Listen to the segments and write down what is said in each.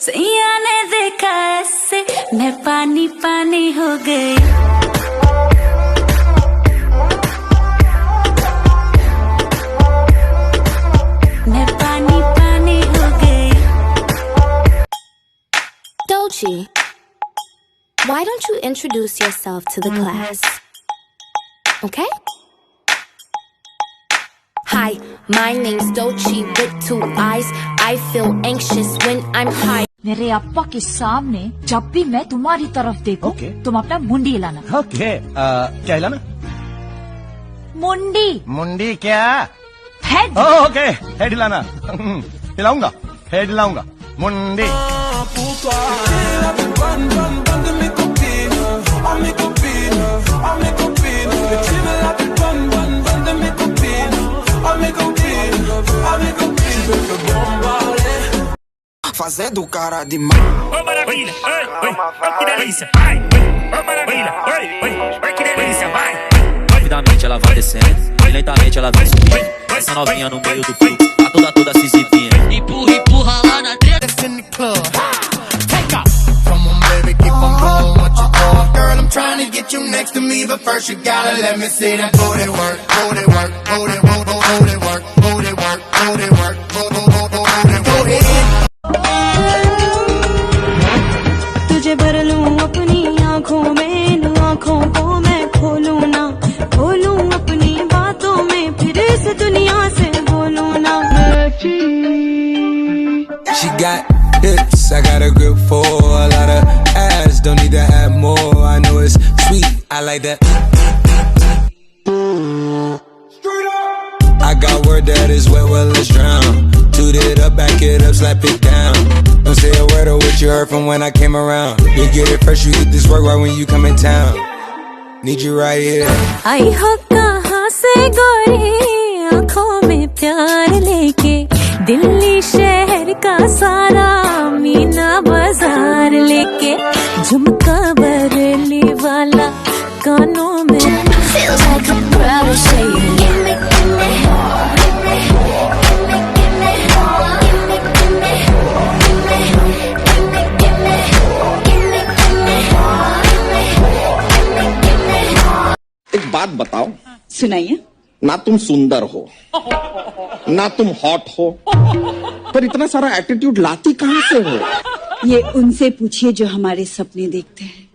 सैया ने देखा ऐसे मैं पानी पानी हो गई। मैं पानी पानी हो गई। Dolce, why don't you introduce yourself to the class? Okay? Hi, my name's Dolce with two eyes. I feel anxious when I'm high. मेरे अप्पा के सामने जब भी मैं तुम्हारी तरफ देखूं, तुम अपना मुंडी हिलाना। ओके, क्या हिलाना? मुंडी। मुंडी क्या? हेड। ओके, हेड हिलाना। हिलाऊंगा, हेड हिलाऊंगा। मुंडी। Fazendo cara de mal. Ô maravilha, oi, oi, oi, que delícia, vai, oi, ô maravilha, oi, oi, oi, que delícia, vai. Rapidamente ela vai descendo, e lentamente ela vai subindo. Essa novinha no meio do fluxo, a toda se exibindo. Empurra, empurra lá na treta. In the club. Take off. Come on, baby, keep on going. What you doing? Girl, I'm trying to get you next to me, but first you gotta let me see that booty work, booty work, booty work, booty work, booty work, booty work, booty work, booty work. तुझे भर लूं अपनी आँखों में, इन आँखों को मैं खोलूं ना, खोलूं अपनी बातों में, फिर इस दुनिया से बोलूं ना। She got hips, I got a grip for a lot of ass, don't need to add more, I know it's sweet, I like that. I got word that is wet, well let's drown. Toot it up, back it up, slap it down. Don't say a word of what you heard from when I came around. You get it fresh, you get this work right when you come in town. Need you right here. आई हो कहाँ से गोरी आँखों में प्यार लेके, दिल्ली शहर का सारा मीना बाजार लेके, झुमका बरेली वाला कानों में, feels like I'm proud to say it. Give me, give me, give me, give me, give me, give me, give me, give me, give me, give me, give me, give me, give me. एक बात बताओ, सुनाइए। ना तुम सुंदर हो, ना तुम हॉट हो, पर इतना सारा एटीट्यूड लाती कहाँ से हो? ये उनसे पूछिए जो हमारे सपने देखते हैं।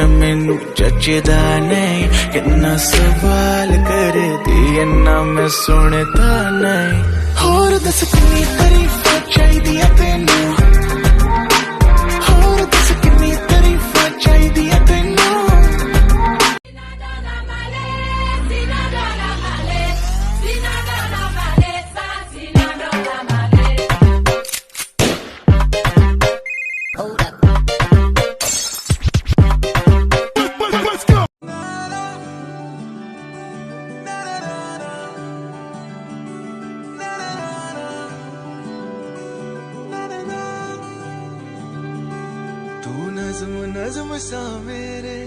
मैनू जचदा नहीं, कितना सवाल कर दिए ना मैं सुनता नहीं। होर दस कितनी तारीफां चाहिदियां तैनू, होर दस कितनी तारीफां चाहिदियां तैनू। नज़्म नज़्म सा मेरे